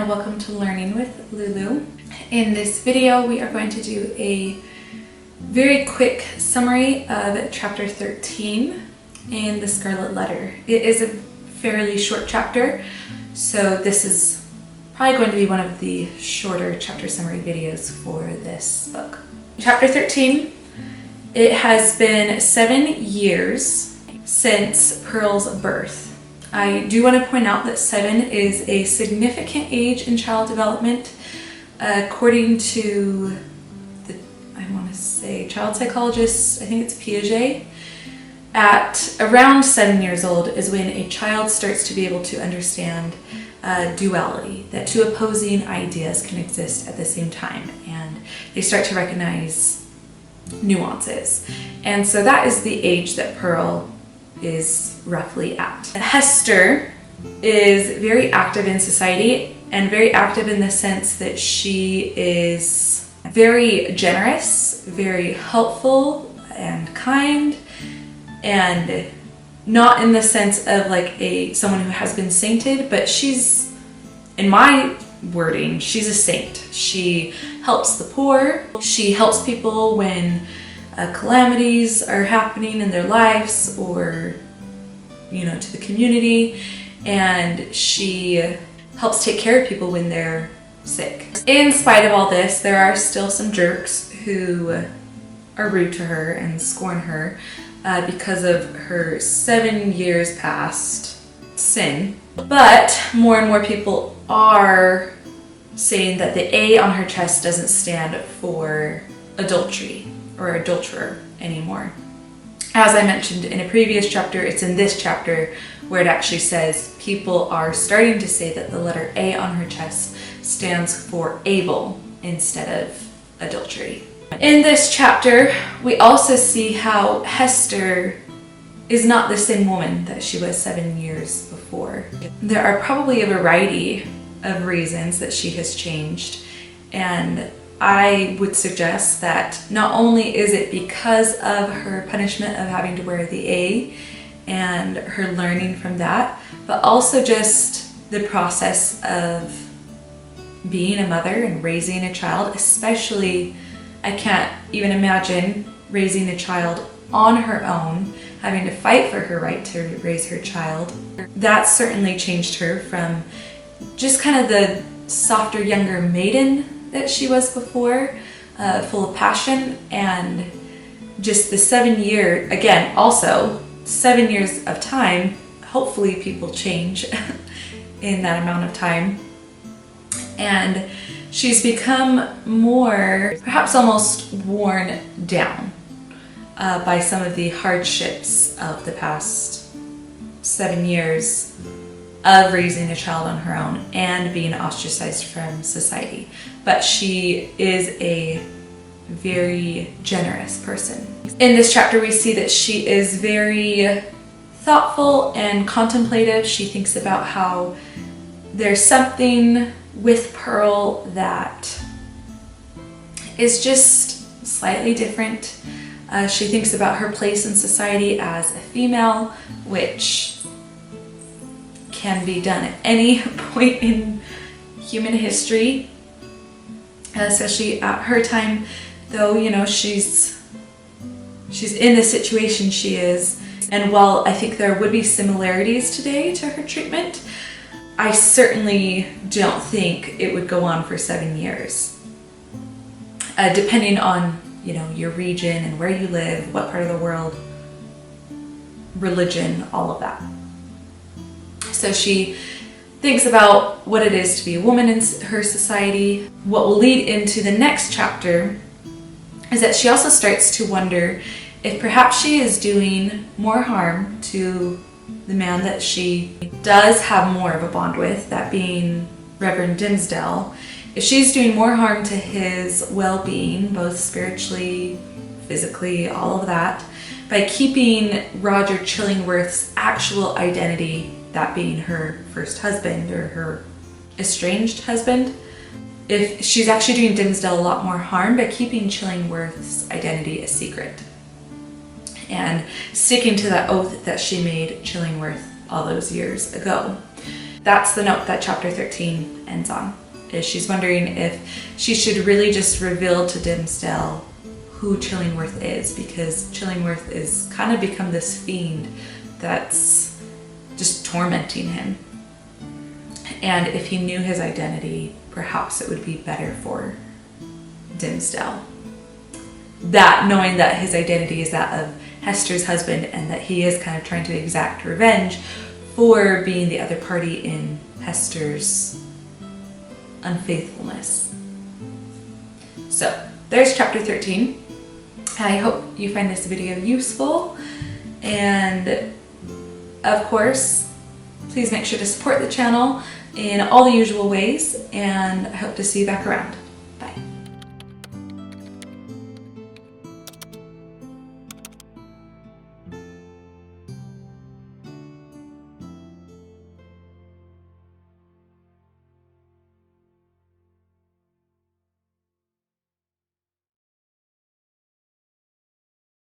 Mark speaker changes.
Speaker 1: and welcome to Learning with Lulu. In this video we are going to do a very quick summary of chapter 13 in the Scarlet letter. It is a fairly short chapter, so this is probably going to be one of the shorter chapter summary videos for this book. Chapter 13, it has been 7 years since Pearl's birth. I do want to point out that 7 is a significant age in child development. According to child psychologists, I think it's Piaget, at around 7 years old is when a child starts to be able to understand duality, that two opposing ideas can exist at the same time, and they start to recognize nuances. And so that is the age that Pearl is roughly at. Hester is very active in society, and very active in the sense that she is very generous, very helpful and kind, and not in the sense of like someone who has been sainted, but she's, in my wording, she's a saint. She helps the poor, she helps people when calamities are happening in their lives, or to the community, and she helps take care of people when they're sick. In spite of all this, there are still some jerks who are rude to her and scorn her because of her 7 years past sin. But more and more people are saying that the A on her chest doesn't stand for adultery or adulterer anymore. As I mentioned in a previous chapter, it's in this chapter where it actually says people are starting to say that the letter A on her chest stands for able instead of adultery. In this chapter, we also see how Hester is not the same woman that she was 7 years before. There are probably a variety of reasons that she has changed, and I would suggest that not only is it because of her punishment of having to wear the A and her learning from that, but also just the process of being a mother and raising a child. Especially, I can't even imagine raising a child on her own, having to fight for her right to raise her child. That certainly changed her from just kind of the softer, younger maiden that she was before, full of passion, and just the 7 year, again, also 7 years of time. Hopefully people change in that amount of time. And she's become more, perhaps almost worn down by some of the hardships of the past 7 years of raising a child on her own and being ostracized from society. But she is a very generous person. In this chapter, we see that she is very thoughtful and contemplative. She thinks about how there's something with Pearl that is just slightly different. She thinks about her place in society as a female, which can be done at any point in human history, especially at her time, though, she's in the situation she is. And while I think there would be similarities today to her treatment, I certainly don't think it would go on for 7 years. Depending on, your region and where you live, what part of the world, religion, all of that. So she thinks about what it is to be a woman in her society. What will lead into the next chapter is that she also starts to wonder if perhaps she is doing more harm to the man that she does have more of a bond with, that being Reverend Dimmesdale. If she's doing more harm to his well-being, both spiritually, physically, all of that, by keeping Roger Chillingworth's actual identity, that being her first husband or her estranged husband, if she's actually doing Dimmesdale a lot more harm by keeping Chillingworth's identity a secret and sticking to that oath that she made Chillingworth all those years ago. that's the note that chapter 13 ends on. Is she's wondering if she should really just reveal to Dimmesdale who Chillingworth is, because Chillingworth is kind of become this fiend that's just tormenting him. And if he knew his identity, perhaps it would be better for Dimmesdale. That, knowing that his identity is that of Hester's husband and that he is kind of trying to exact revenge for being the other party in Hester's unfaithfulness. So there's chapter 13. I hope you find this video useful, and of course please make sure to support the channel in all the usual ways, and I hope to see you back around.